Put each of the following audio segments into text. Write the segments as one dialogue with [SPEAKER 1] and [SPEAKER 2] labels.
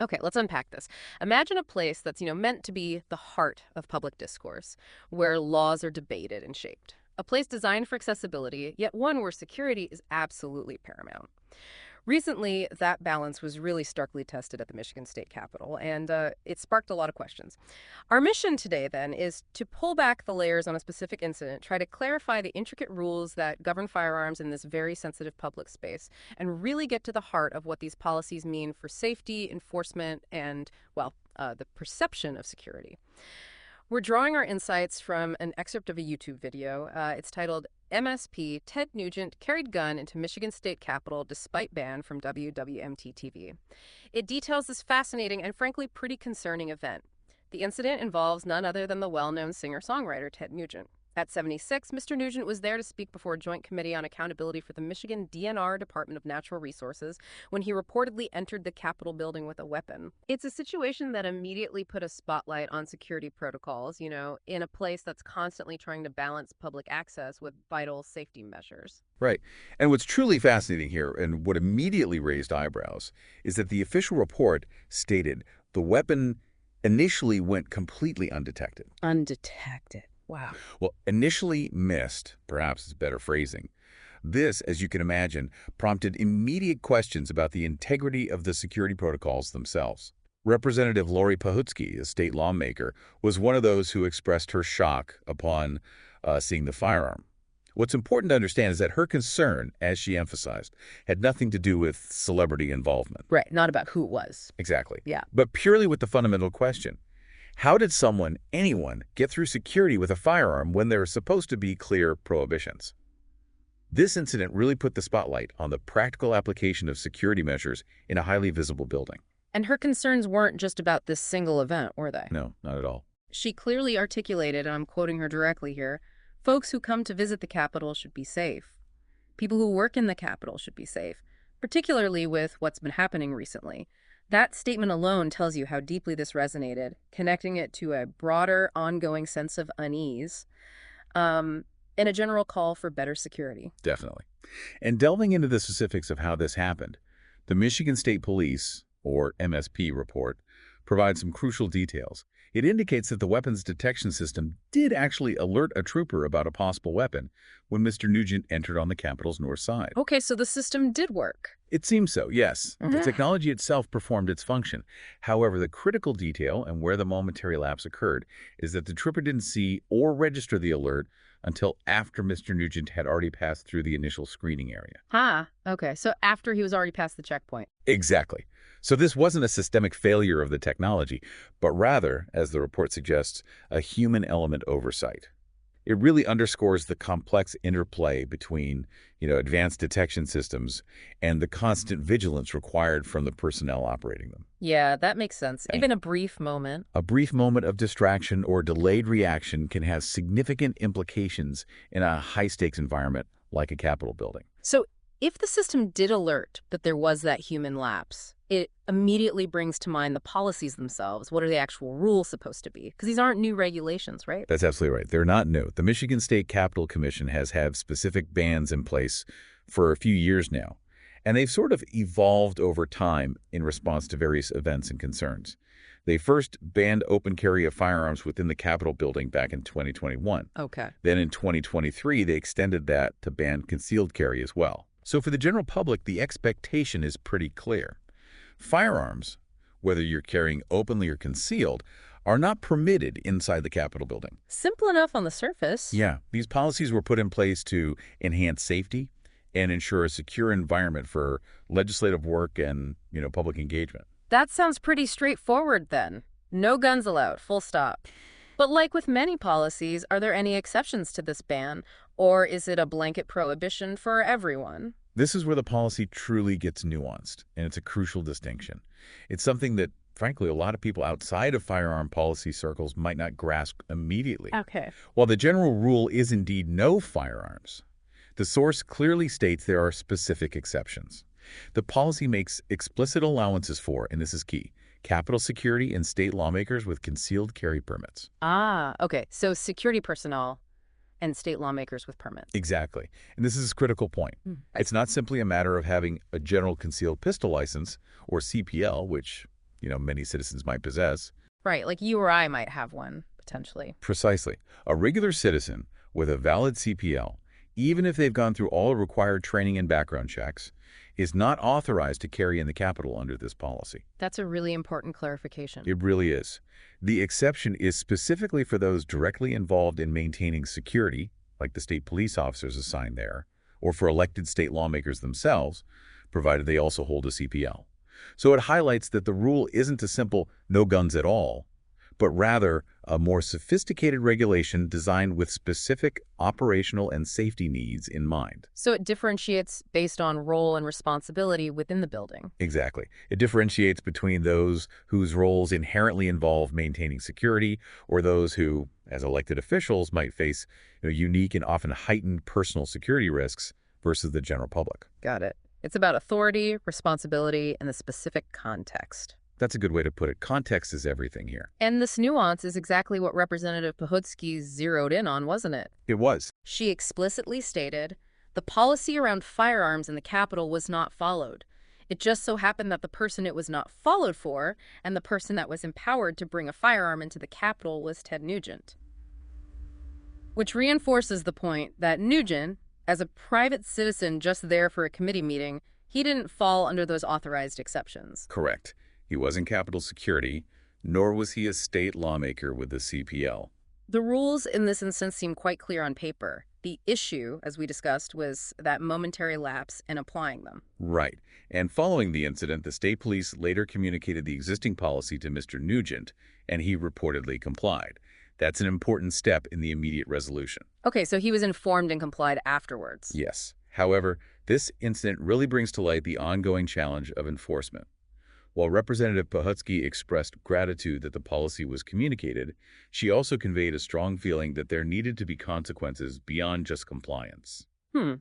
[SPEAKER 1] Okay, let's unpack this. Imagine a place that's, meant to be the heart of public discourse, where laws are debated and shaped. A place designed for accessibility, yet one where security is absolutely paramount. Recently, that balance was really starkly tested at the Michigan State Capitol, and it sparked a lot of questions. Our mission today, then, is to pull back the layers on a specific incident, try to clarify the intricate rules that govern firearms in this very sensitive public space, and really get to the heart of what these policies mean for safety, enforcement, and, well, the perception of security. We're drawing our insights from an excerpt of a YouTube video. It's titled MSP Ted Nugent Carried Gun into Michigan State Capitol Despite Ban from WWMT TV. It details this fascinating and frankly pretty concerning event. The incident involves none other than the well-known singer-songwriter Ted Nugent. At 76, Mr. Nugent was there to speak before a Joint Committee on Accountability for the Michigan DNR Department of Natural Resources when he reportedly entered the Capitol building with a weapon. It's a situation that immediately put a spotlight on security protocols, in a place that's constantly trying to balance public access with vital safety measures.
[SPEAKER 2] Right. And what's truly fascinating here, and what immediately raised eyebrows, is that the official report stated the weapon initially went completely undetected.
[SPEAKER 1] Undetected. Wow.
[SPEAKER 2] Well, initially missed, perhaps is better phrasing. This, as you can imagine, prompted immediate questions about the integrity of the security protocols themselves. Representative Lori Pahutsky, a state lawmaker, was one of those who expressed her shock upon seeing the firearm. What's important to understand is that her concern, as she emphasized, had nothing to do with celebrity involvement.
[SPEAKER 1] Right. Not about who it was.
[SPEAKER 2] Exactly.
[SPEAKER 1] Yeah.
[SPEAKER 2] But purely with the fundamental question. How did anyone, get through security with a firearm when there are supposed to be clear prohibitions? This incident really put the spotlight on the practical application of security measures in a highly visible building.
[SPEAKER 1] And her concerns weren't just about this single event, were they?
[SPEAKER 2] No, not at all.
[SPEAKER 1] She clearly articulated, and I'm quoting her directly here, folks who come to visit the Capitol should be safe. People who work in the Capitol should be safe, particularly with what's been happening recently. That statement alone tells you how deeply this resonated, connecting it to a broader, ongoing sense of unease, and a general call for better security.
[SPEAKER 2] Definitely. And delving into the specifics of how this happened, the Michigan State Police, or MSP report, provides some crucial details. It indicates that the weapons detection system did actually alert a trooper about a possible weapon when Mr. Nugent entered on the Capitol's north side.
[SPEAKER 1] Okay, so the system did work.
[SPEAKER 2] It seems so, yes. The technology itself performed its function. However, the critical detail and where the momentary lapse occurred is that the trooper didn't see or register the alert until after Mr. Nugent had already passed through the initial screening area.
[SPEAKER 1] Okay, so after he was already past the checkpoint.
[SPEAKER 2] Exactly. So this wasn't a systemic failure of the technology, but rather, as the report suggests, a human element oversight. It really underscores the complex interplay between, advanced detection systems and the constant vigilance required from the personnel operating them.
[SPEAKER 1] Yeah, that makes sense.
[SPEAKER 2] Okay.
[SPEAKER 1] Even a brief moment.
[SPEAKER 2] A brief moment of distraction or delayed reaction can have significant implications in a high-stakes environment like a Capitol building.
[SPEAKER 1] So if the system did alert that there was that human lapse, it immediately brings to mind the policies themselves. What are the actual rules supposed to be? Because these aren't new regulations, right?
[SPEAKER 2] That's absolutely right. They're not new. The Michigan State Capitol Commission has had specific bans in place for a few years now, and they've sort of evolved over time in response to various events and concerns. They first banned open carry of firearms within the Capitol building back in 2021.
[SPEAKER 1] Okay.
[SPEAKER 2] Then in 2023, they extended that to ban concealed carry as well. So for the general public, the expectation is pretty clear. Firearms, whether you're carrying openly or concealed, are not permitted inside the Capitol building.
[SPEAKER 1] Simple enough on the surface.
[SPEAKER 2] Yeah, these policies were put in place to enhance safety and ensure a secure environment for legislative work and, public engagement.
[SPEAKER 1] That sounds pretty straightforward then. No guns allowed, full stop. But like with many policies, are there any exceptions to this ban? Or is it a blanket prohibition for everyone?
[SPEAKER 2] This is where the policy truly gets nuanced, and it's a crucial distinction. It's something that, frankly, a lot of people outside of firearm policy circles might not grasp immediately.
[SPEAKER 1] Okay.
[SPEAKER 2] While the general rule is indeed no firearms, the source clearly states there are specific exceptions. The policy makes explicit allowances for, and this is key, Capitol security and state lawmakers with concealed carry permits.
[SPEAKER 1] Okay. So security personnel and state lawmakers with permits.
[SPEAKER 2] Exactly. And this is a critical point. It's not simply a matter of having a general concealed pistol license, or CPL, which many citizens might possess.
[SPEAKER 1] Right, like you or I might have one, potentially.
[SPEAKER 2] Precisely. A regular citizen with a valid CPL, even if they've gone through all required training and background checks, is not authorized to carry in the Capitol under this policy.
[SPEAKER 1] That's a really important clarification.
[SPEAKER 2] It really is. The exception is specifically for those directly involved in maintaining security, like the state police officers assigned there, or for elected state lawmakers themselves, provided they also hold a CPL. So it highlights that the rule isn't a simple no guns at all, but rather a more sophisticated regulation designed with specific operational and safety needs in mind.
[SPEAKER 1] So it differentiates based on role and responsibility within the building.
[SPEAKER 2] Exactly. It differentiates between those whose roles inherently involve maintaining security or those who, as elected officials, might face unique and often heightened personal security risks versus the general public.
[SPEAKER 1] Got it. It's about authority, responsibility, and the specific context.
[SPEAKER 2] That's a good way to put it. Context is everything here.
[SPEAKER 1] And this nuance is exactly what Representative Pahutsky zeroed in on, wasn't it?
[SPEAKER 2] It was.
[SPEAKER 1] She explicitly stated, the policy around firearms in the Capitol was not followed. It just so happened that the person it was not followed for and the person that was empowered to bring a firearm into the Capitol was Ted Nugent. Which reinforces the point that Nugent, as a private citizen just there for a committee meeting, he didn't fall under those authorized exceptions.
[SPEAKER 2] Correct. He wasn't Capitol security, nor was he a state lawmaker with a CPL.
[SPEAKER 1] The rules in this instance seem quite clear on paper. The issue, as we discussed, was that momentary lapse in applying them.
[SPEAKER 2] Right. And following the incident, the state police later communicated the existing policy to Mr. Nugent, and he reportedly complied. That's an important step in the immediate resolution.
[SPEAKER 1] Okay, so he was informed and complied afterwards.
[SPEAKER 2] Yes. However, this incident really brings to light the ongoing challenge of enforcement. While Representative Pahutsky expressed gratitude that the policy was communicated, she also conveyed a strong feeling that there needed to be consequences beyond just compliance.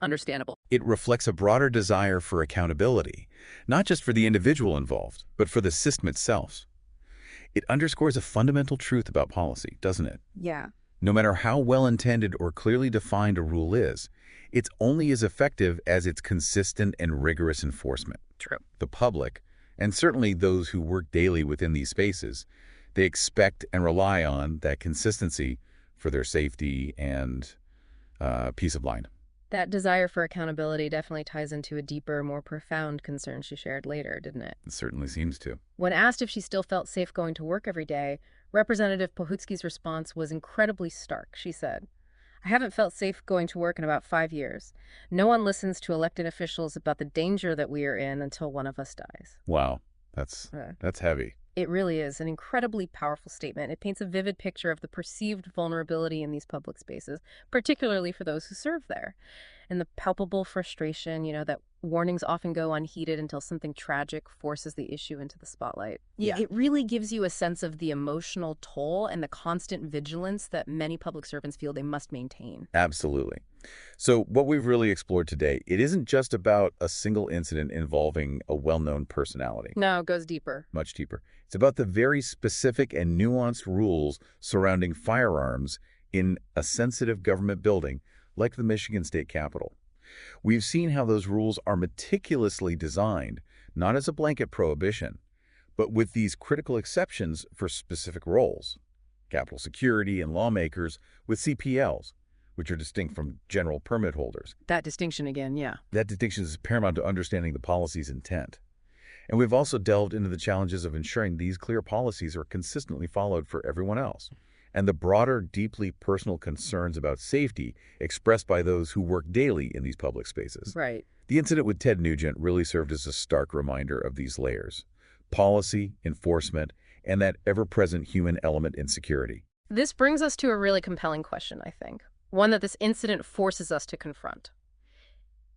[SPEAKER 1] Understandable.
[SPEAKER 2] It reflects a broader desire for accountability, not just for the individual involved, but for the system itself. It underscores a fundamental truth about policy, doesn't it?
[SPEAKER 1] Yeah.
[SPEAKER 2] No matter how well-intended or clearly defined a rule is, it's only as effective as its consistent and rigorous enforcement.
[SPEAKER 1] True.
[SPEAKER 2] The public, and certainly those who work daily within these spaces, they expect and rely on that consistency for their safety and peace of mind.
[SPEAKER 1] That desire for accountability definitely ties into a deeper, more profound concern she shared later, didn't it?
[SPEAKER 2] It certainly seems to.
[SPEAKER 1] When asked if she still felt safe going to work every day, Representative Pahutsky's response was incredibly stark. She said, I haven't felt safe going to work in about 5 years. No one listens to elected officials about the danger that we are in until one of us dies.
[SPEAKER 2] Wow, that's heavy.
[SPEAKER 1] It really is an incredibly powerful statement. It paints a vivid picture of the perceived vulnerability in these public spaces, particularly for those who serve there. And the palpable frustration, that warnings often go unheeded until something tragic forces the issue into the spotlight.
[SPEAKER 3] Yeah.
[SPEAKER 1] It really gives you a sense of the emotional toll and the constant vigilance that many public servants feel they must maintain.
[SPEAKER 2] Absolutely. So what we've really explored today, it isn't just about a single incident involving a well-known personality.
[SPEAKER 1] No, it goes deeper.
[SPEAKER 2] Much deeper. It's about the very specific and nuanced rules surrounding firearms in a sensitive government building like the Michigan State Capitol. We've seen how those rules are meticulously designed, not as a blanket prohibition, but with these critical exceptions for specific roles. Capitol security and lawmakers with CPLs, which are distinct from general permit holders.
[SPEAKER 1] That distinction again, yeah.
[SPEAKER 2] That distinction is paramount to understanding the policy's intent. And we've also delved into the challenges of ensuring these clear policies are consistently followed for everyone else, and the broader, deeply personal concerns about safety expressed by those who work daily in these public spaces.
[SPEAKER 1] Right.
[SPEAKER 2] The incident with Ted Nugent really served as a stark reminder of these layers: policy, enforcement, and that ever-present human element in security.
[SPEAKER 1] This brings us to a really compelling question, I think. One that this incident forces us to confront.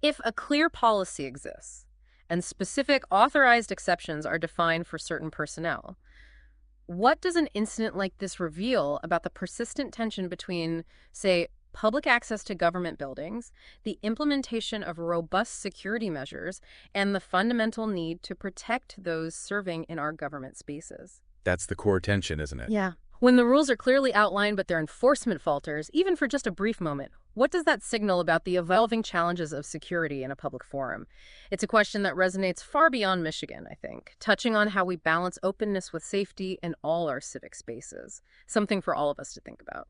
[SPEAKER 1] If a clear policy exists, and specific authorized exceptions are defined for certain personnel, what does an incident like this reveal about the persistent tension between, say, public access to government buildings, the implementation of robust security measures, and the fundamental need to protect those serving in our government spaces?
[SPEAKER 2] That's the core tension, isn't it?
[SPEAKER 1] Yeah. When the rules are clearly outlined but their enforcement falters, even for just a brief moment, what does that signal about the evolving challenges of security in a public forum? It's a question that resonates far beyond Michigan, I think, touching on how we balance openness with safety in all our civic spaces. Something for all of us to think about.